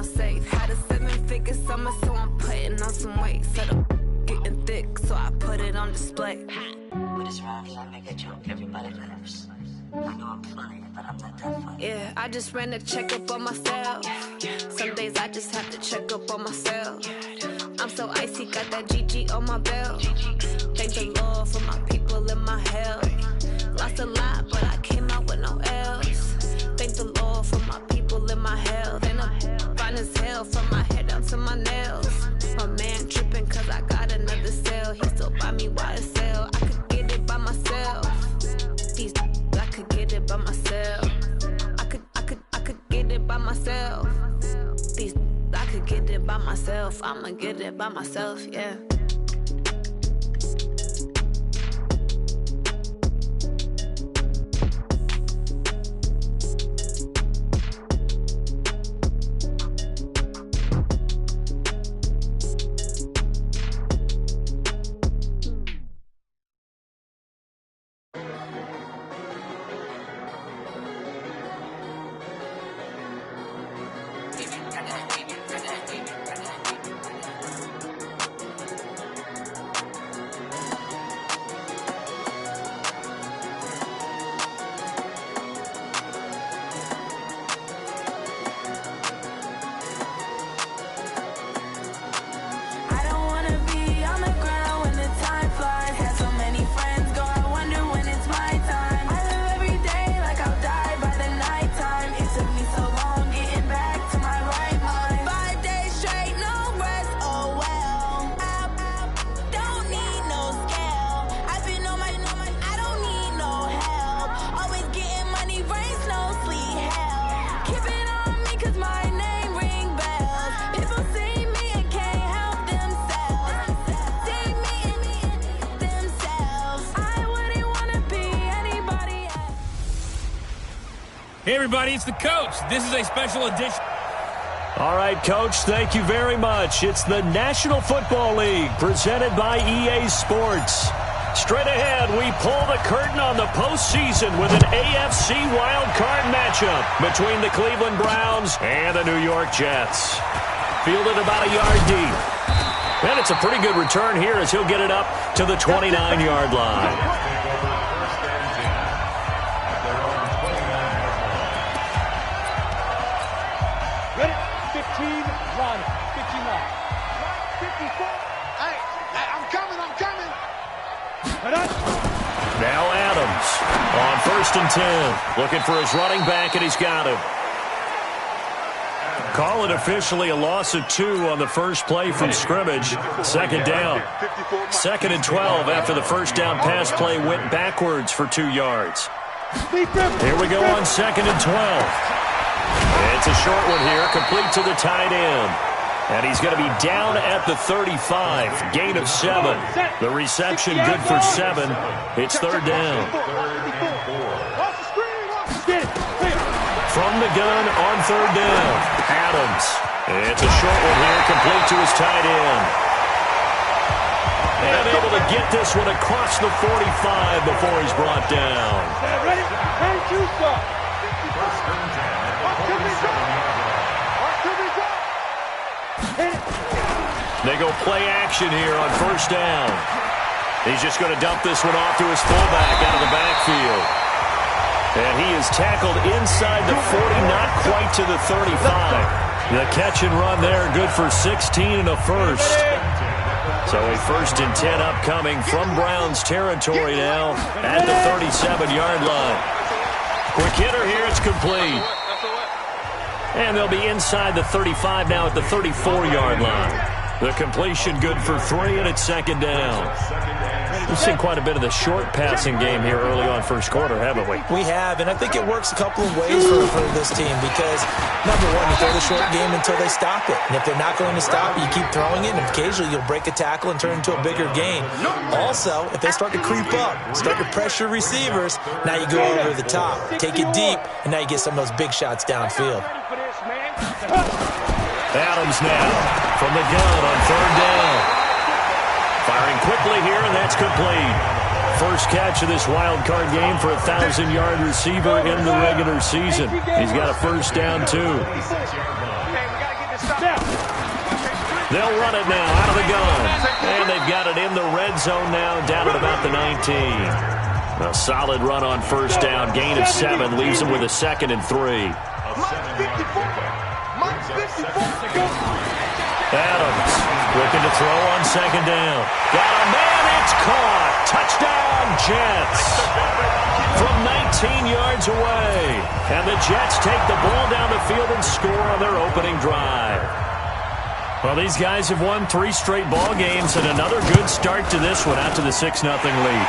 my safe. Had a 7-figure summer, so I'm putting on some weight. Said I'm getting thick, so I put it on display. What is wrong? You don't make a joke. Everybody laughs. I know I'm funny, but I'm not that funny. Yeah, I just ran a checkup on myself. Some days I just have to check up on myself. I'm so icy, got that GG on my belt. Thank the Lord for my people in my health. Lost a lot, but I came out with no else. Thank the Lord for my people in my health. And I'm fine as hell from my head down to my nails. My man tripping cause I got another cell. He still buy me YSL. I could get it by myself. These I could get it by myself. I could get it by myself. These I could get it by myself. I'ma get it by myself, yeah. Hey, everybody, it's the coach. This is a special edition. All right, Coach, thank you very much. It's the National Football League presented by EA Sports. Straight ahead, we pull the curtain on the postseason with an AFC wildcard matchup between the Cleveland Browns and the New York Jets. Fielded about a yard deep. And it's a pretty good return here as he'll get it up to the 29-yard line. Now Adams on 1st and 10. Looking for his running back, and he's got him. Call it officially a loss of 2 on the first play from scrimmage. Second down. 2nd and 12 after the first down pass play went backwards for 2 yards. Here we go on 2nd and 12. It's a short one here, complete to the tight end. And he's going to be down at the 35, gain of 7. The reception good for 7. It's 3rd down. From the gun on 3rd down, Adams. It's a short one here, complete to his tight end. And able to get this one across the 45 before he's brought down. Ready? Ready to start. They go play action here on 1st down. He's just going to dump this one off to his fullback out of the backfield. And he is tackled inside the 40, not quite to the 35. The catch and run there, good for 16 and a first. So a 1st and 10 upcoming from Browns territory now at the 37-yard line. Quick hitter here, it's complete. And they'll be inside the 35 now at the 34-yard line. The completion good for 3, and it's 2nd down. We've seen quite a bit of the short passing game here early on first quarter, haven't we? We have, and I think it works a couple of ways for this team because, number one, you throw the short game until they stop it. And if they're not going to stop it, you keep throwing it, and occasionally you'll break a tackle and turn it into a bigger gain. Also, if they start to creep up, start to pressure receivers, now you go over the top, take it deep, and now you get some of those big shots downfield. Adams now from the gun on 3rd down. Firing quickly here, and that's complete. First catch of this wild card game for a 1,000-yard receiver in the regular season. He's got a 1st down, too. They'll run it now out of the gun. And they've got it in the red zone now, down at about the 19. A solid run on first down. Gain of 7 leaves them with a 2nd and 3. Adams looking to throw on 2nd down. Got a man, it's caught. Touchdown, Jets. From 19 yards away. And the Jets take the ball down the field and score on their opening drive. Well, these guys have won 3 straight ball games and another good start to this one out to the 6-0 lead.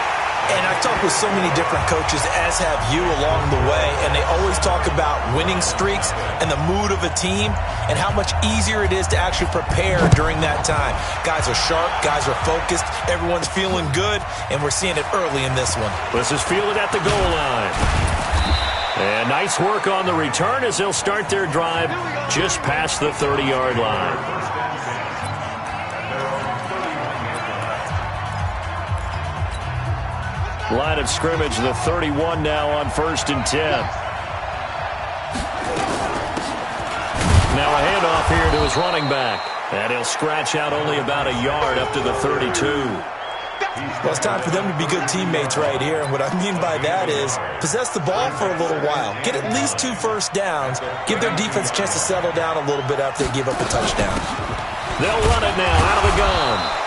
And I've talked with so many different coaches, as have you, along the way, and they always talk about winning streaks and the mood of a team and how much easier it is to actually prepare during that time. Guys are sharp, guys are focused, everyone's feeling good, and we're seeing it early in this one. This is fielded at the goal line. And nice work on the return as they'll start their drive just past the 30-yard line. Line of scrimmage, the 31 now on 1st and 10. Now a handoff here to his running back. And he'll scratch out only about a yard up to the 32. Well, it's time for them to be good teammates right here. And what I mean by that is possess the ball for a little while. Get at least 2 first downs. Give their defense a chance to settle down a little bit after they give up a touchdown. They'll run it now out of the gun.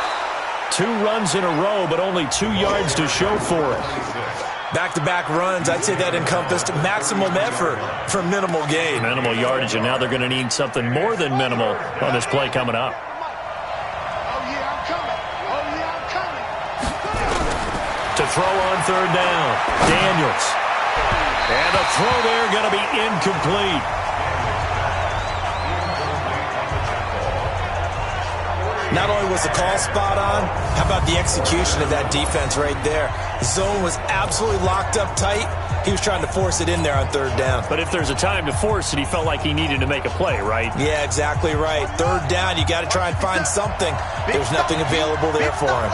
2 runs in a row, but only 2 yards to show for it. Back-to-back runs, I'd say that encompassed maximum effort for minimal gain. Minimal yardage, and now they're going to need something more than minimal on this play coming up. To throw on 3rd down, Daniels. And the throw there going to be incomplete. Not only was the call spot on, how about the execution of that defense right there? The zone was absolutely locked up tight. He was trying to force it in there on 3rd down. But if there's a time to force it, he felt like he needed to make a play, right? Yeah, exactly right. 3rd down, you got to try and find something. There's nothing available there for him.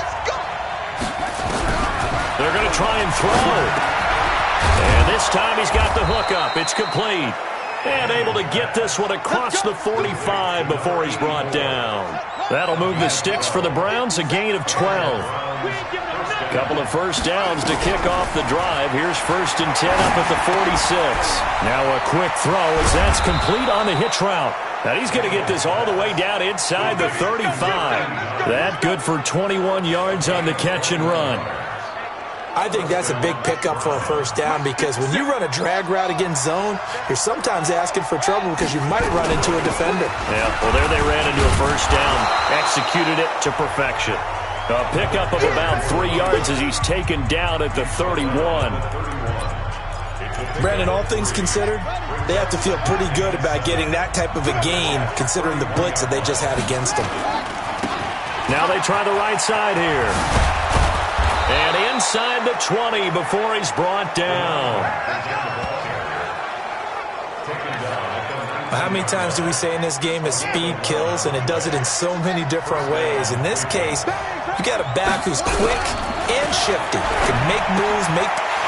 They're going to try and throw. And this time he's got the hook up. It's complete. And able to get this one across the 45 before he's brought down. That'll move the sticks for the Browns, a gain of 12. Couple of first downs to kick off the drive. Here's 1st and 10 up at the 46. Now a quick throw as that's complete on the hitch route. Now he's going to get this all the way down inside the 35. That good for 21 yards on the catch and run. I think that's a big pickup for a first down because when you run a drag route against zone, you're sometimes asking for trouble because you might run into a defender. Yeah, well, there they ran into a first down, executed it to perfection. A pickup of about 3 yards as he's taken down at the 31. Brandon, all things considered, they have to feel pretty good about getting that type of a gain considering the blitz that they just had against them. Now they try the right side here. And inside the 20 before he's brought down. How many times do we say in this game that speed kills, and it does it in so many different ways. In this case, you got a back who's quick and shifty, can make moves,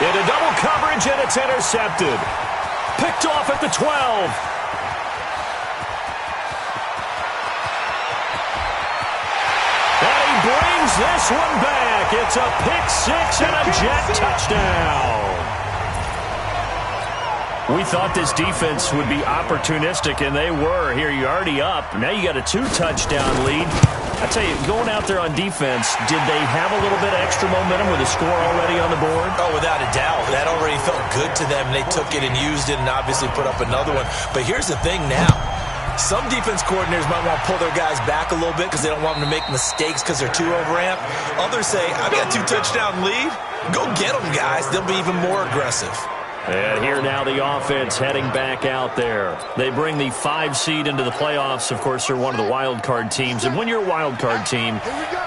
into double coverage, and it's intercepted. Picked off at the 12. Brings this one back. It's a pick 6 and a Jet touchdown. We thought this defense would be opportunistic, and they were. Here, you're already up. Now you got a 2-touchdown lead. I tell you, going out there on defense, did they have a little bit of extra momentum with a score already on the board? Oh, without a doubt. That already felt good to them. They took it and used it and obviously put up another one. But here's the thing now. Some defense coordinators might want to pull their guys back a little bit because they don't want them to make mistakes because they're too overamped. Others say, I've got a 2-touchdown lead. Go get them, guys. They'll be even more aggressive. And here now the offense heading back out there. They bring the 5 seed into the playoffs. Of course, they're one of the wild card teams. And when you're a wild card team,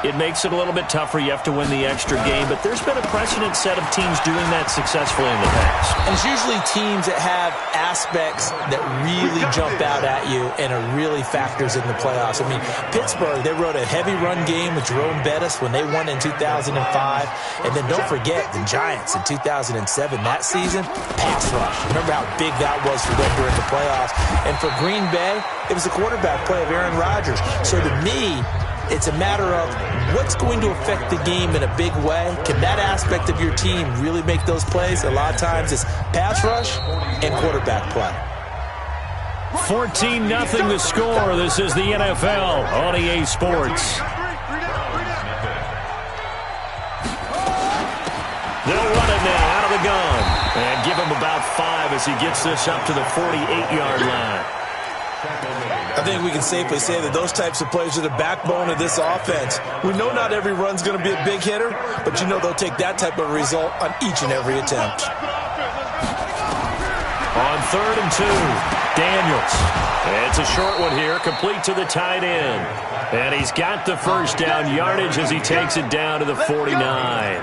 it makes it a little bit tougher. You have to win the extra game. But there's been a precedent set of teams doing that successfully in the past. And it's usually teams that have aspects that really jump out at you and are really factors in the playoffs. I mean, Pittsburgh, they rode a heavy run game with Jerome Bettis when they won in 2005. And then don't forget the Giants in 2007. That season, pass rush. Remember how big that was for them during the playoffs. And for Green Bay, it was the quarterback play of Aaron Rodgers. So to me, it's a matter of what's going to affect the game in a big way. Can that aspect of your team really make those plays? A lot of times it's pass rush and quarterback play. 14-0 the score. This is the NFL on EA Sports. They'll run it now out of the gun and give him about 5 as he gets this up to the 48-yard line. I think we can safely say that those types of plays are the backbone of this offense. We know not every run's going to be a big hitter, but you know they'll take that type of result on each and every attempt. On 3rd and 2, Daniels. It's a short one here, complete to the tight end. And he's got the first down yardage as he takes it down to the 49.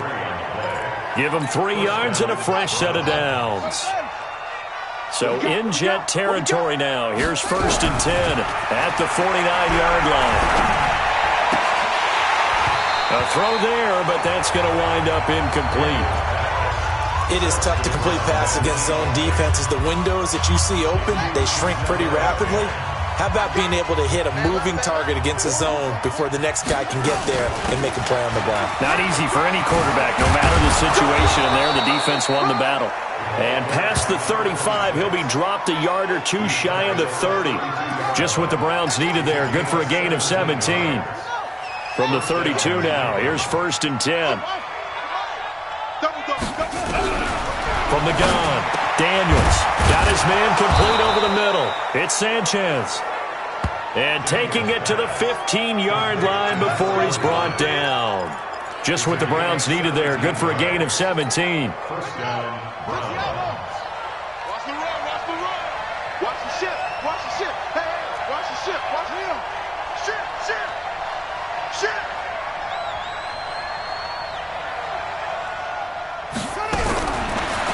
Give him 3 yards and a fresh set of downs. So in Jet territory now. Here's 1st and 10 at the 49-yard line. A throw there, but that's going to wind up incomplete. It is tough to complete passes against zone defenses. The windows that you see open, they shrink pretty rapidly. How about being able to hit a moving target against a zone before the next guy can get there and make a play on the ball? Not easy for any quarterback, no matter the situation, and there the defense won the battle. And past the 35, he'll be dropped a yard or 2 shy of the 30. Just what the Browns needed there. Good for a gain of 17. From the 32 now, here's 1st and 10. From the gun, Daniels got his man complete over the middle. It's Sanchez. And taking it to the 15-yard line before he's brought down. Just what the Browns needed there. Good for a gain of 17. Watch the run, watch the run. Watch the ship, watch the ship. Hey, watch the ship, watch him. Ship.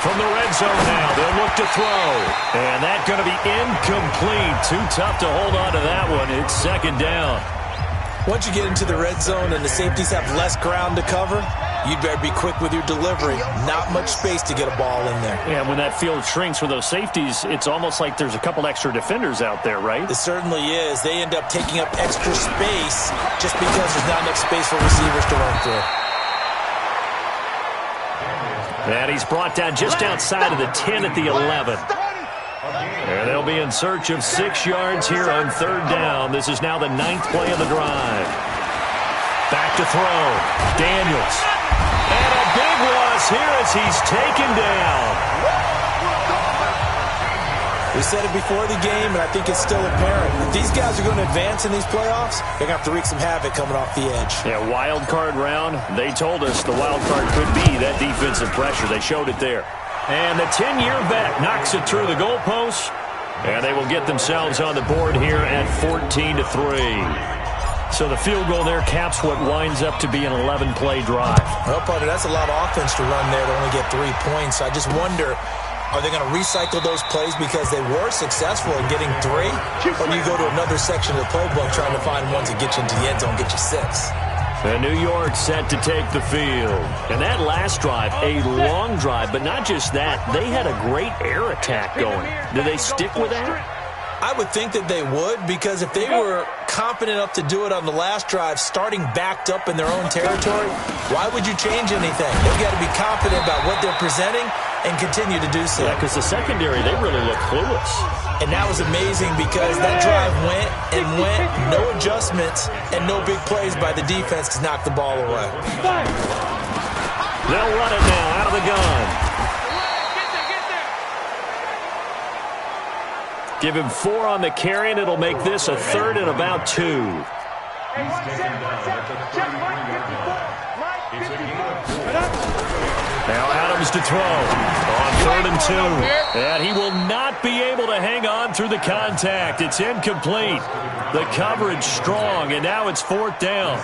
From the red zone now, they'll look to throw. And that's going to be incomplete. Too tough to hold on to that one. It's 2nd down. Once you get into the red zone and the safeties have less ground to cover, you'd better be quick with your delivery. Not much space to get a ball in there. Yeah, when that field shrinks with those safeties, it's almost like there's a couple extra defenders out there, right? It certainly is. They end up taking up extra space just because there's not enough space for receivers to run through. And he's brought down just outside of the 10 at the 11. And they'll be in search of 6 yards here on 3rd down. This is now the 9th play of the drive. Back to throw. Daniels. And a big loss here as he's taken down. We said it before the game, and I think it's still apparent. If these guys are going to advance in these playoffs, they're going to have to wreak some havoc coming off the edge. Yeah, wild card round. They told us the wild card could be that defensive pressure. They showed it there. And the 10-year vet knocks it through the goalpost. And they will get themselves on the board here at 14-3. So the field goal there caps what winds up to be an 11-play drive. Well, partner, that's a lot of offense to run there to only get 3 points. I just wonder, are they going to recycle those plays because they were successful in getting 3? Or do you go to another section of the playbook trying to find ones that get you into the end zone, get you 6? And New York set to take the field. And that last drive, a long drive, but not just that. They had a great air attack going. Do they stick with that? I would think that they would, because if they were confident enough to do it on the last drive, starting backed up in their own territory, why would you change anything? They've got to be confident about what they're presenting and continue to do so. Yeah, because the secondary, they really look clueless. And that was amazing because that drive went and went, no adjustments, and no big plays by the defense to knock the ball away. They'll run it now out of the gun. Give him 4 on the carry, and it'll make this a 3rd and about 2. Now Adams to throw on 3rd and 2. And he will not be able to hang on through the contact. It's incomplete. The coverage strong, and now it's 4th down.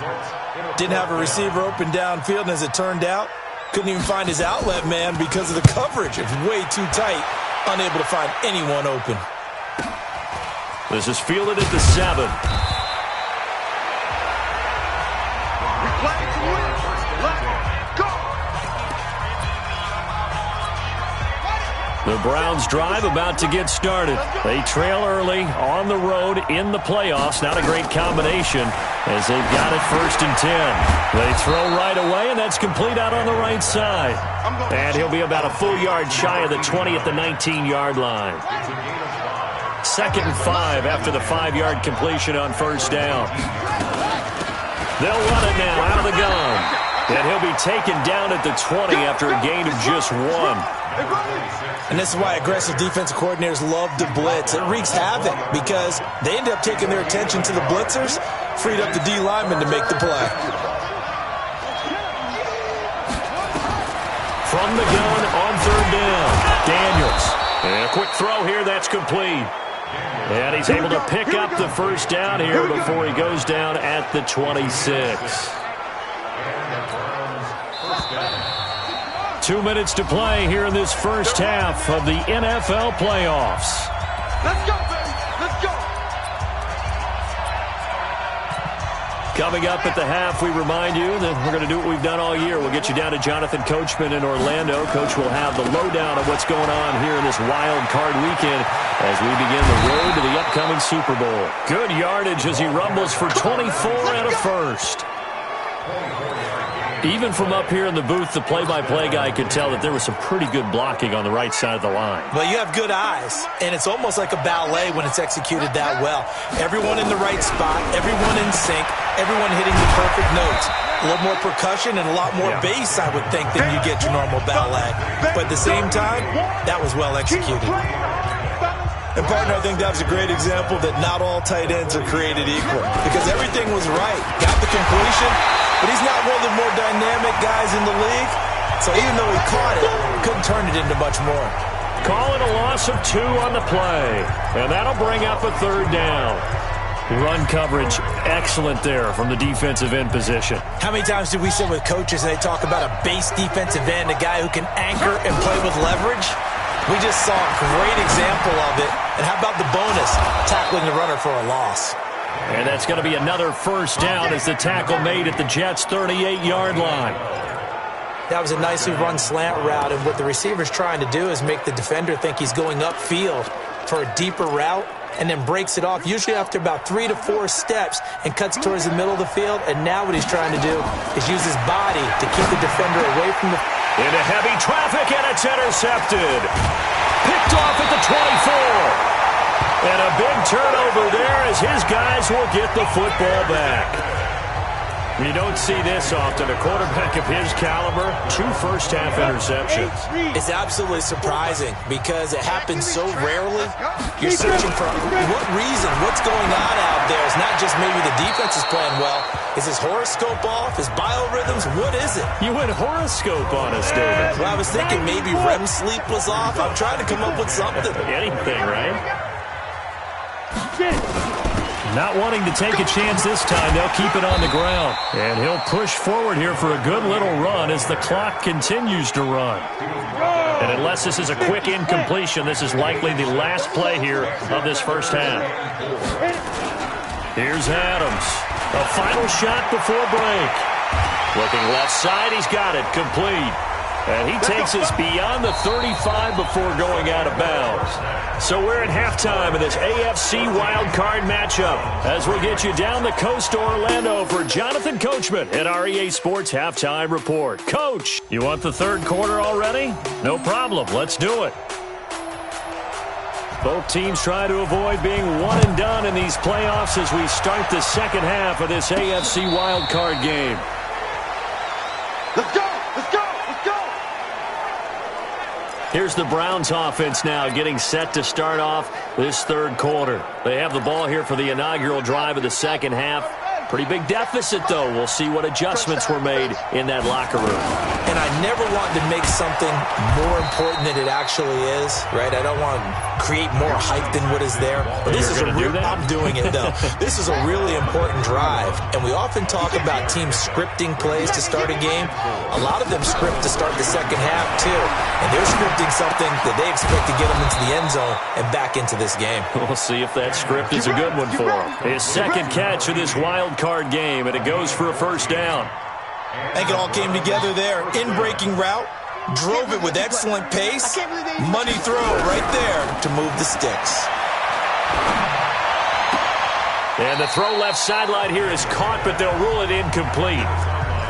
Didn't have a receiver open downfield, and as it turned out, couldn't even find his outlet man because of the coverage. It was way too tight, unable to find anyone open. This is fielded at the 7. The Browns' drive about to get started. They trail early on the road in the playoffs. Not a great combination as they've got it 1st and 10. They throw right away, and that's complete out on the right side. And he'll be about a full yard shy of the 20 at the 19-yard line. 2nd and 5 after the 5-yard completion on 1st down. They'll run it now out of the gun. And he'll be taken down at the 20 after a gain of just 1. And this is why aggressive defensive coordinators love to blitz. It wreaks havoc because they end up taking their attention to the blitzers, freed up the D lineman to make the play. From the gun on 3rd down, Daniels. And a quick throw here, that's complete. And he's able to pick up the 1st down here before he goes down at the 26. 2 minutes to play here in this first half of the NFL playoffs. Let's go, baby. Let's go. Coming up at the half, we remind you that we're going to do what we've done all year. We'll get you down to Jonathan Coachman in Orlando. Coach will have the lowdown of what's going on here in this wild card weekend as we begin the road to the upcoming Super Bowl. Good yardage as he rumbles for 24 and a first. Even from up here in the booth, the play-by-play guy could tell that there was some pretty good blocking on the right side of the line. Well, you have good eyes, and it's almost like a ballet when it's executed that well. Everyone in the right spot, everyone in sync, everyone hitting the perfect notes. A little more percussion and a lot more bass, I would think, than you get your normal ballet. But at the same time, that was well executed. And, partner, I think that was a great example that not all tight ends are created equal because everything was right. Got the completion. But he's not one of the more dynamic guys in the league. So even though he caught it, couldn't turn it into much more. Call it a loss of 2 on the play. And that'll bring up a 3rd down. Run coverage, excellent there from the defensive end position. How many times do we sit with coaches and they talk about a base defensive end, a guy who can anchor and play with leverage? We just saw a great example of it. And how about the bonus, tackling the runner for a loss? And that's going to be another 1st down as the tackle made at the Jets' 38-yard line. That was a nicely run slant route, and what the receiver's trying to do is make the defender think he's going upfield for a deeper route and then breaks it off, usually after about 3 to 4 steps, and cuts towards the middle of the field. And now what he's trying to do is use his body to keep the defender away from the... Into heavy traffic, and it's intercepted. Picked off at the 24. And a big turnover there as his guys will get the football back. You don't see this often. A quarterback of his caliber, 2 first-half interceptions. It's absolutely surprising because it happens so rarely. You're searching for what reason, what's going on out there. It's not just maybe the defense is playing well. Is his horoscope off? His biorhythms? What is it? You went horoscope on us, David. Well, I was thinking maybe REM sleep was off. I'm trying to come up with something. Anything, right? Not wanting to take a chance this time, they'll keep it on the ground. And he'll push forward here for a good little run as the clock continues to run. And unless this is a quick incompletion, this is likely the last play here of this first half. Here's Adams. A final shot before break. Looking left side, he's got it, complete. And he takes us beyond the 35 before going out of bounds. So we're at halftime in this AFC wildcard matchup as we get you down the coast to Orlando for Jonathan Coachman at our EA Sports Halftime Report. Coach, you want the 3rd quarter already? No problem. Let's do it. Both teams try to avoid being one and done in these playoffs as we start the 2nd half of this AFC wildcard game. Let's go. Let's go. Here's the Browns offense now getting set to start off this 3rd quarter. They have the ball here for the inaugural drive of the 2nd half. Pretty big deficit, though. We'll see what adjustments were made in that locker room. And I never want to make something more important than it actually is, right? I don't want to create more hype than what is there. But this is a real, I'm doing it, though. This is a really important drive. And we often talk about teams scripting plays to start a game. A lot of them script to start the 2nd half, too. And they're scripting something that they expect to get them into the end zone and back into this game. We'll see if that script is a good one for them. His 2nd catch of this wild card game, and it goes for a 1st down. I think it all came together there. In-breaking route, Drove it with excellent pace. Money throw right there to move the sticks. And the throw left sideline here is caught, but they'll rule it incomplete.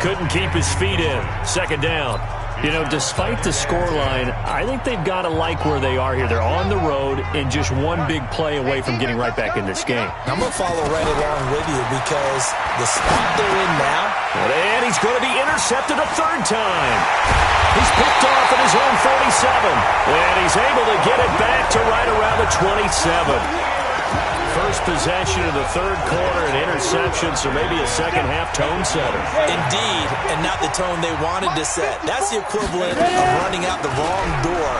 Couldn't keep his feet in. Second down. You know, despite the scoreline, I think they've got to like where they are here. They're on the road and just one big play away from getting right back in this game. I'm going to follow right along with you because the spot they're in now. And he's going to be intercepted a third time. He's picked off at his own 47. And he's able to get it back to right around the 27. First possession of the third quarter, an interception, so maybe a second-half tone setter. Indeed, and not the tone they wanted to set. That's the equivalent of running out the wrong door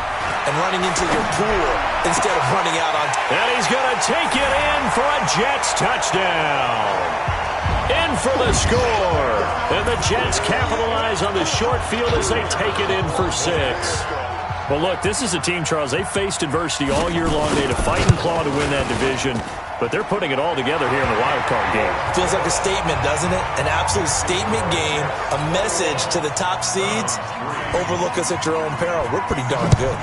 and running into your pool instead of running out on... And he's going to take it in for a Jets touchdown. In for the score. And the Jets capitalize on the short field as they take it in for 6. Well, look, this is a team, Charles, they faced adversity all year long. They had to fight and claw to win that division, but they're putting it all together here in the wild card game. Feels like a statement, doesn't it? An absolute statement game, a message to the top seeds. Overlook us at your own peril. We're pretty darn good.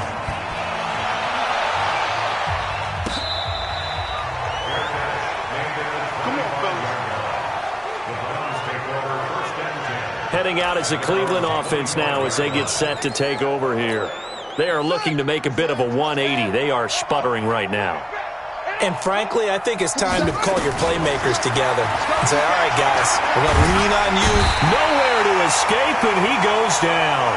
Heading out as a Cleveland offense now as they get set to take over here. They are looking to make a bit of a 180. They are sputtering right now. And frankly, I think it's time to call your playmakers together and say, all right, guys, we're going to lean on you. Nowhere to escape, and he goes down.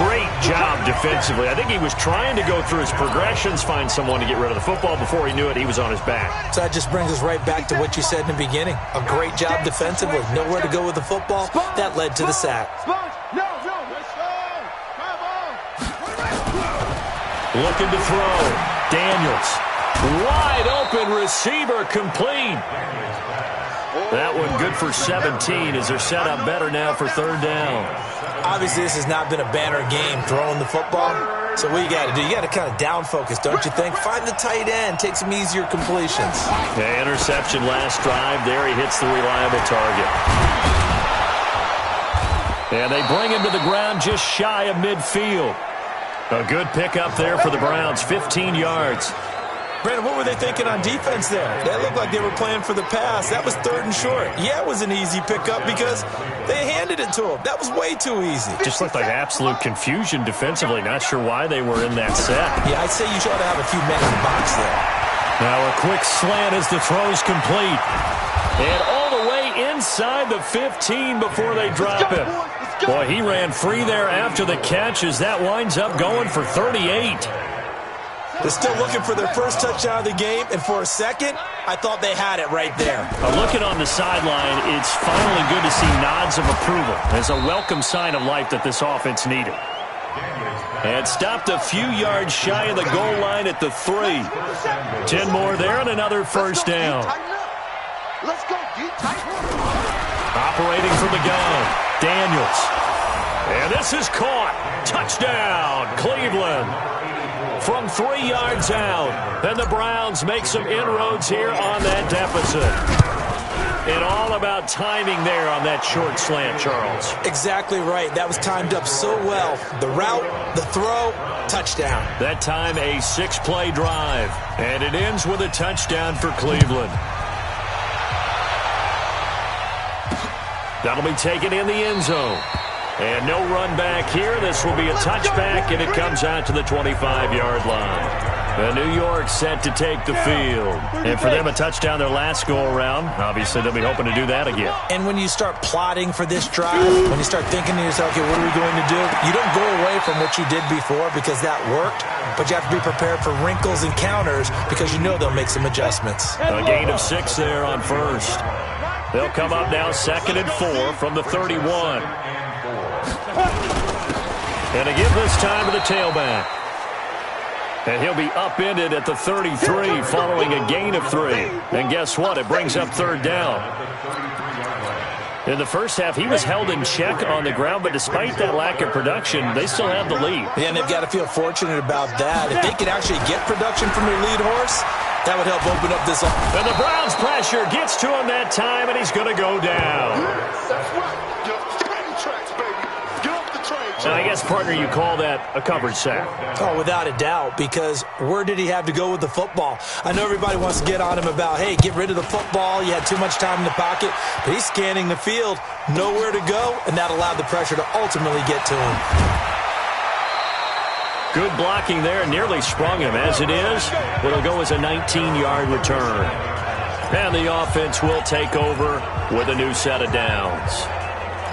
Great job defensively. I think he was trying to go through his progressions, find someone to get rid of the football. Before he knew it, he was on his back. So that just brings us right back to what you said in the beginning. A great job defensively. Nowhere to go with the football. That led to the sack. Looking to throw. Daniels. Wide open receiver complete. That one good for 17 as they're set up better now for third down. Obviously, this has not been a banner game throwing the football. So what you got to do, you got to kind of down focus, don't you think? Find the tight end, take some easier completions. Yeah, interception last drive. There he hits the reliable target. And they bring him to the ground just shy of midfield. A good pickup there for the Browns, 15 yards. Brandon, what were they thinking on defense there? That looked like they were playing for the pass. That was third and short. Yeah, it was an easy pickup because they handed it to him. That was way too easy. Just looked like absolute confusion defensively. Not sure why they were in that set. Yeah, I'd say you should have a few men in the box there. Now a quick slant as the throw's complete. And all the way inside the 15 before they drop him. Boy, he ran free there after the catch as that winds up going for 38. They're still looking for their first touchdown of the game, and for a second, I thought they had it right there. Looking on the sideline, it's finally good to see nods of approval as a welcome sign of life that this offense needed. And stopped a few yards shy of the goal line at the 3. 10 more there and another first down. Let's go, Operating from the gun, Daniels. And this is caught. Touchdown, Cleveland. From 3 yards out. And the Browns make some inroads here on that deficit. And all about timing there on that short slant, Charles. Exactly right. That was timed up so well. The route, the throw, touchdown. That time a 6-play drive. And it ends with a touchdown for Cleveland. That'll be taken in the end zone. And no run back here. This will be a touchback, and it comes out to the 25-yard line. New York set to take the field. And for them, a touchdown their last go-around. Obviously, they'll be hoping to do that again. And when you start plotting for this drive, when you start thinking to yourself, okay, what are we going to do? You don't go away from what you did before because that worked, but you have to be prepared for wrinkles and counters because you know they'll make some adjustments. A gain of 6 there on first. They'll come up now 2nd and 4 from the 31. And to give this time to the tailback. And he'll be upended at the 33 following a gain of 3. And guess what? It brings up third down. In the first half, he was held in check on the ground, but despite that lack of production, they still have the lead. Yeah, and they've got to feel fortunate about that. If they could actually get production from their lead horse, that would help open up this. And the Browns pressure gets to him that time, and he's going to go down. That's right. Just train tracks, baby. So I guess, partner, you call that a coverage sack. Oh, without a doubt, because where did he have to go with the football? I know everybody wants to get on him about, hey, get rid of the football. You had too much time in the pocket. But he's scanning the field, nowhere to go, and that allowed the pressure to ultimately get to him. Good blocking there, nearly sprung him. As it is, it'll go as a 19-yard return. And the offense will take over with a new set of downs.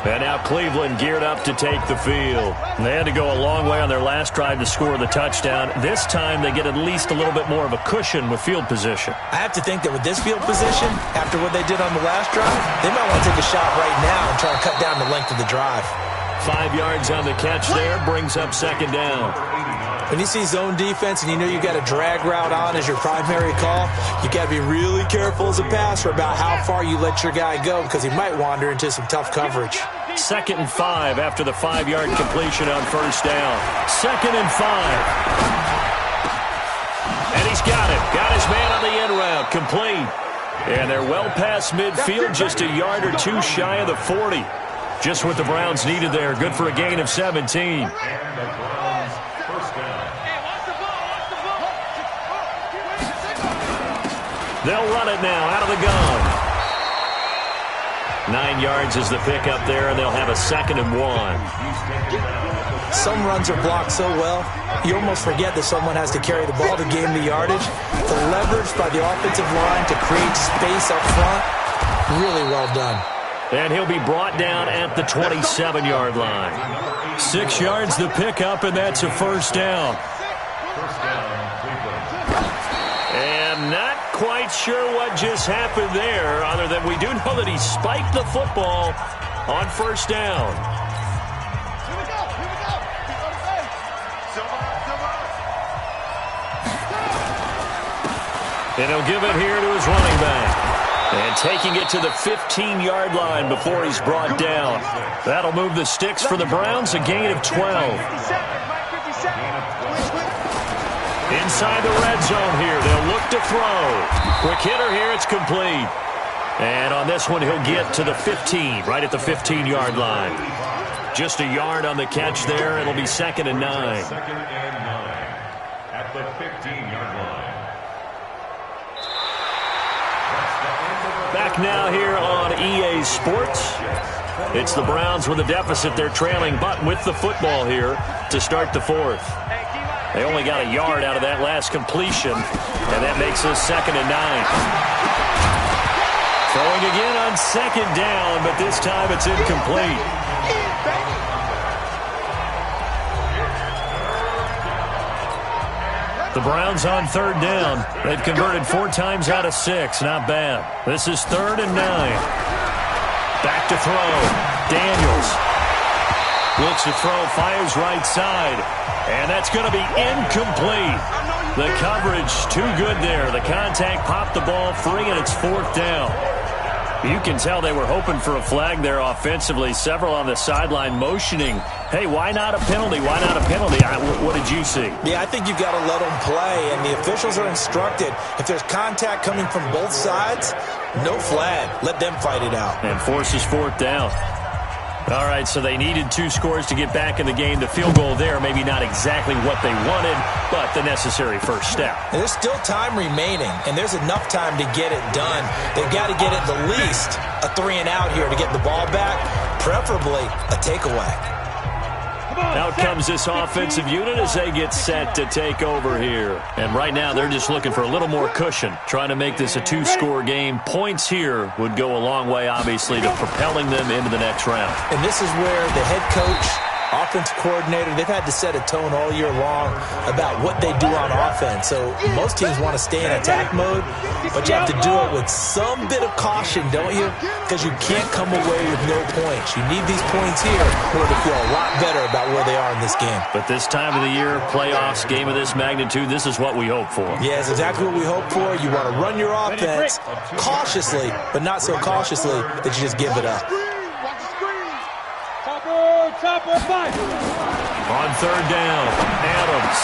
And now Cleveland geared up to take the field. And they had to go a long way on their last drive to score the touchdown. This time they get at least a little bit more of a cushion with field position. I have to think that with this field position, after what they did on the last drive, they might want to take a shot right now and try to cut down the length of the drive. 5 yards on the catch there, brings up second down. When you see zone defense and you know you got a drag route on as your primary call, you got to be really careful as a passer about how far you let your guy go because he might wander into some tough coverage. 2nd and 5 after the 5-yard completion on first down. 2nd and 5. And he's got it. Got his man on the end route. Complete. And they're well past midfield, just a yard or two shy of the 40. Just what the Browns needed there. Good for a gain of 17. They'll run it now out of the gun. 9 yards is the pickup there, and they'll have a 2nd and 1. Some runs are blocked so well, you almost forget that someone has to carry the ball to gain the yardage. The leverage by the offensive line to create space up front, really well done. And he'll be brought down at the 27-yard line. 6 yards the pickup, and that's a first down. And not quite sure what just happened there, other than we do know that he spiked the football on first down. And he'll give it here to his running back. And taking it to the 15-yard line before he's brought down. That'll move the sticks for the Browns, a gain of 12. Inside the red zone here, they'll look to throw. Quick hitter here, it's complete. And on this one, he'll get to the 15, right at the 15-yard line. Just a yard on the catch there. It'll be 2nd and 9. 2nd and 9 at the 15-yard line. Back now here on EA Sports. It's the Browns with a deficit. They're trailing, but with the football here to start the 4th. They only got a yard out of that last completion, and that makes us 2nd and 9. Throwing again on 2nd down, but this time it's incomplete. The Browns on 3rd down. They've converted 4 times out of 6. Not bad. This is 3rd and 9. Back to throw. Daniels looks to throw, fires right side. And that's going to be incomplete. The coverage too good there. The contact popped the ball free, and it's 4th down. You can tell they were hoping for a flag there offensively. Several on the sideline motioning, hey, why not a penalty? Why not a penalty? What did you see? Yeah, I think you've got to let them play, and the officials are instructed. If there's contact coming from both sides, no flag. Let them fight it out. And forces 4th down. All right, so they needed 2 scores to get back in the game. The field goal there, maybe not exactly what they wanted, but the necessary first step. And there's still time remaining, and there's enough time to get it done. They've got to get at the least a 3-and-out here to get the ball back, preferably a takeaway. Out comes this offensive unit as they get set to take over here. And right now they're just looking for a little more cushion, trying to make this a 2-score game. Points here would go a long way, obviously, to propelling them into the next round. And this is where the head coach, offensive coordinator, they've had to set a tone all year long about what they do on offense. So most teams want to stay in attack mode, but you have to do it with some bit of caution, don't you? Because you can't come away with no points. You need these points here in order to feel a lot better about where they are in this game. But this time of the year, playoffs, game of this magnitude, this is what we hope for. Yeah, it's exactly what we hope for. You want to run your offense cautiously, but not so cautiously that you just give it up. On 3rd down, Adams.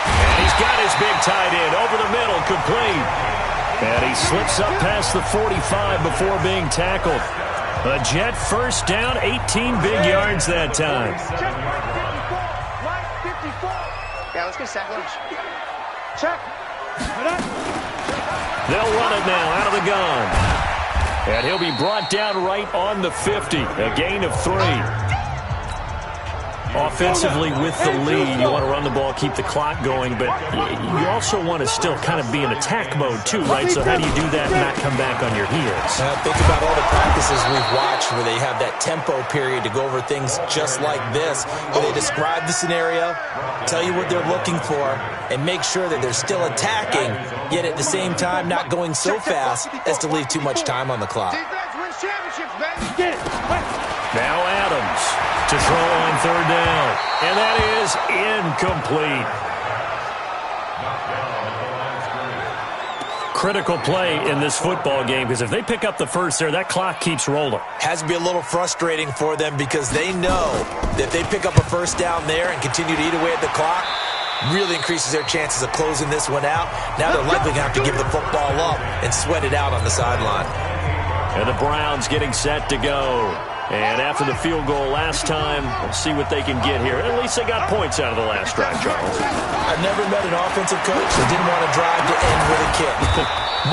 And he's got his big tight end over the middle, complete. And he slips up past the 45 before being tackled. A Jet first down, 18 big yards that time. Yeah, let's get a sack lunch. Check. They'll run it now out of the gun. And he'll be brought down right on the 50. A gain of 3. Offensively with the lead, you want to run the ball, keep the clock going, but you also want to still kind of be in attack mode too, right? So how do you do that and not come back on your heels? Think about all the practices we've watched where they have that tempo period to go over things just like this, where they describe the scenario, tell you what they're looking for, and make sure that they're still attacking, yet at the same time not going so fast as to leave too much time on the clock. Defense wins championships, baby. Get it. Now Adams to throw on 3rd down. And that is incomplete. Critical play in this football game, because if they pick up the first there, that clock keeps rolling. Has to be a little frustrating for them because they know that if they pick up a first down there and continue to eat away at the clock, really increases their chances of closing this one out. Now they're likely going to have to give the football up and sweat it out on the sideline. And the Browns getting set to go. And after the field goal last time, we'll see what they can get here. At least they got points out of the last drive, Charles. I've never met an offensive coach that didn't want to drive to end with a kick.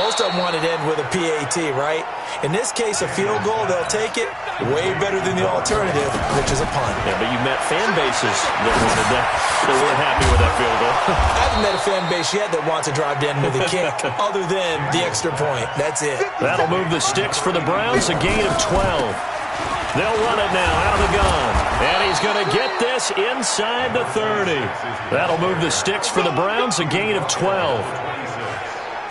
Most of them wanted to end with a PAT, right? In this case, a field goal, they'll take it way better than the alternative, which is a punt. Yeah, but you met fan bases that wanted that. They weren't happy with that field goal. I haven't met a fan base yet that wants to drive to end with a kick, other than the extra point. That's it. That'll move the sticks for the Browns, a gain of 12. They'll run it now out of the gun. And he's going to get this inside the 30. That'll move the sticks for the Browns, a gain of 12.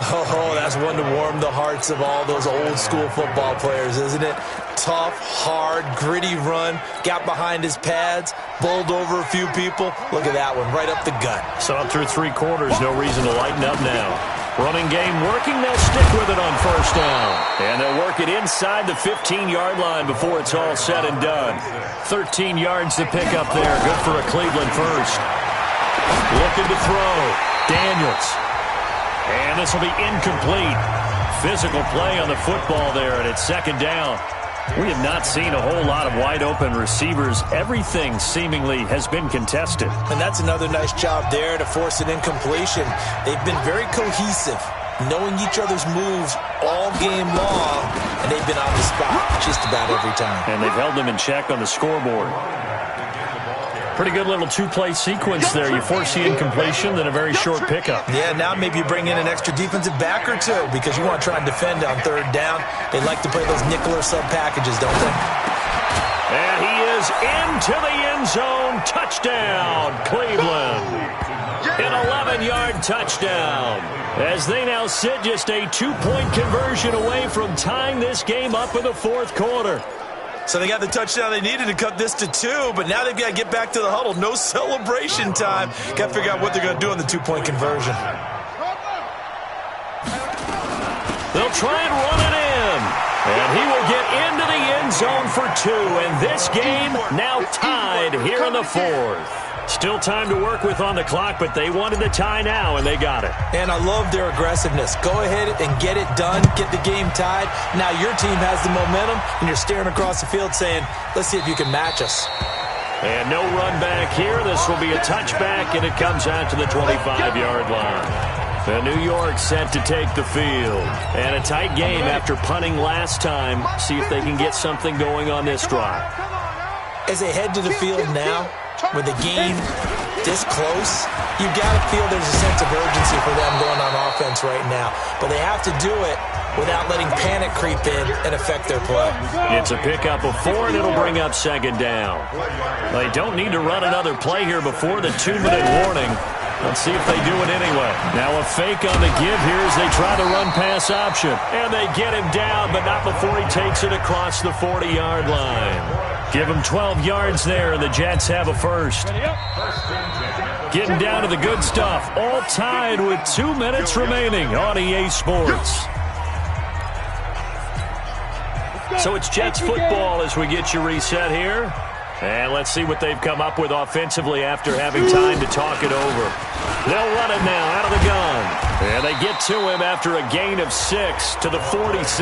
Oh, that's one to warm the hearts of all those old school football players, isn't it? Tough, hard, gritty run. Got behind his pads, bowled over a few people. Look at that one, right up the gut. So up through 3 quarters, no reason to lighten up now. Running game working, they'll stick with it on first down. And they'll work it inside the 15-yard line before it's all said and done. 13 yards to pick up there. Good for a Cleveland first. Looking to throw. Daniels. And this will be incomplete. Physical play on the football there, and it's 2nd down. We have not seen a whole lot of wide-open receivers. Everything seemingly has been contested. And that's another nice job there to force an incompletion. They've been very cohesive, knowing each other's moves all game long, and they've been on the spot just about every time. And they've held them in check on the scoreboard. Pretty good little 2-play sequence there. You force the incompletion, then a very short pickup. Yeah, now maybe you bring in an extra defensive back or two because you want to try and defend on 3rd down. They like to play those nickel or sub packages, don't they? And he is into the end zone. Touchdown, Cleveland. An 11-yard touchdown. As they now sit just a 2-point conversion away from tying this game up in the 4th quarter. So they got the touchdown they needed to cut this to 2, but now they've got to get back to the huddle. No celebration time. Got to figure out what they're going to do on the 2-point conversion. They'll try and run it in. And he will get into the end zone for 2. And this game now tied here in the 4th. Still time to work with on the clock, but they wanted the tie now, and they got it. And I love their aggressiveness. Go ahead and get it done, get the game tied. Now your team has the momentum, and you're staring across the field saying, let's see if you can match us. And no run back here. This will be a touchback, and it comes out to the 25-yard line. The New York set to take the field. And a tight game after punting last time. See if they can get something going on this drive. As they head to the field now, with the game this close, you've got to feel there's a sense of urgency for them going on offense right now. But they have to do it without letting panic creep in and affect their play. It's a pickup of 4, and it'll bring up 2nd down. They don't need to run another play here before the 2-minute warning. Let's see if they do it anyway. Now a fake on the give here as they try to run pass option. And they get him down, but not before he takes it across the 40-yard line. Give him 12 yards there, and the Jets have a first. Getting down to the good stuff. All tied with 2 minutes remaining on EA Sports. So it's Jets football as we get you reset here. And let's see what they've come up with offensively after having time to talk it over. They'll run it now out of the gun. And they get to him after a gain of 6 to the 46.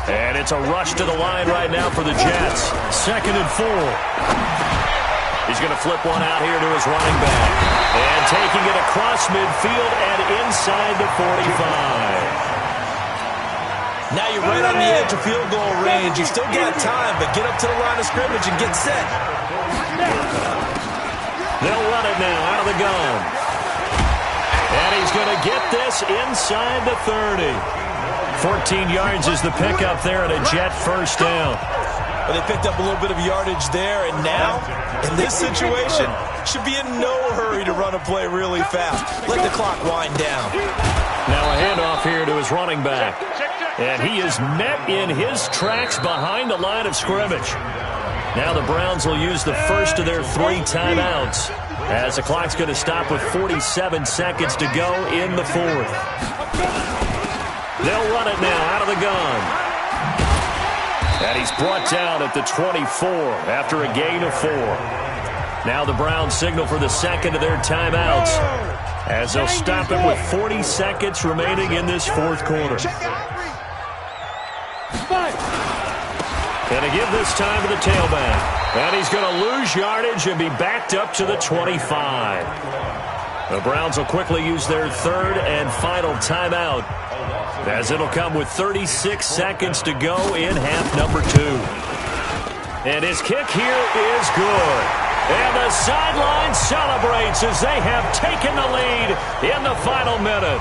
And it's a rush to the line right now for the Jets. 2nd and 4. He's going to flip one out here to his running back. And taking it across midfield and inside the 45. Now you're right on the edge of field goal range. You still got time, but get up to the line of scrimmage and get set. They'll run it now out of the gun. And he's going to get this inside the 30. 14 yards is the pickup there, and a Jet first down. Well, they picked up a little bit of yardage there, and now, in this situation, should be in no hurry to run a play really fast. Let the clock wind down. Now a handoff here to his running back. And he is met in his tracks behind the line of scrimmage. Now the Browns will use the first of their 3 timeouts, as the clock's going to stop with 47 seconds to go in the 4th. They'll run it now out of the gun. And he's brought down at the 24 after a gain of 4. Now the Browns signal for the second of their timeouts, as they'll stop it with 40 seconds remaining in this 4th quarter. And to give this time to the tailback. And he's going to lose yardage and be backed up to the 25. The Browns will quickly use their 3rd and final timeout, as it'll come with 36 seconds to go in half number 2. And his kick here is good. And the sideline celebrates as they have taken the lead in the final minute.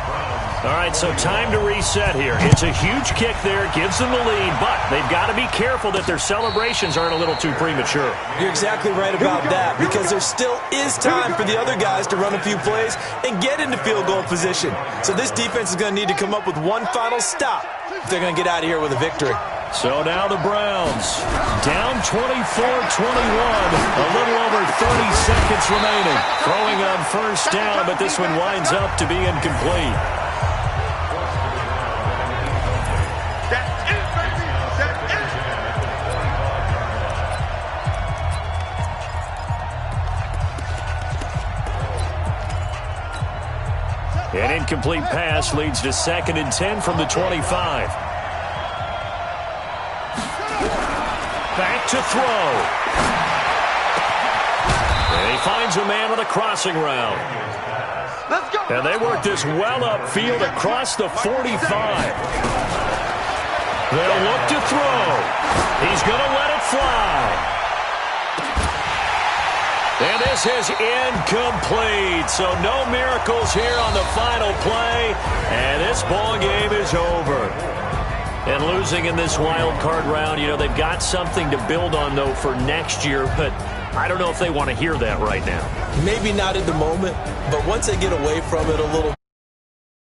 All right, so time to reset here. It's a huge kick there, gives them the lead, but they've got to be careful that their celebrations aren't a little too premature. You're exactly right about that, because there still is time for the other guys to run a few plays and get into field goal position. So this defense is going to need to come up with one final stop if they're going to get out of here with a victory. So now the Browns down 24-21, a little over 30 seconds remaining. Throwing on first down, but this one winds up to be incomplete. An incomplete pass leads to 2nd and 10 from the 25. Back to throw. And he finds a man on a crossing route. And they work this well upfield across the 45. They'll look to throw. He's going to let it fly. And this is incomplete, so no miracles here on the final play, and this ball game is over. And losing in this wild card round, you know, they've got something to build on, though, for next year, but I don't know if they want to hear that right now. Maybe not in the moment, but once they get away from it a little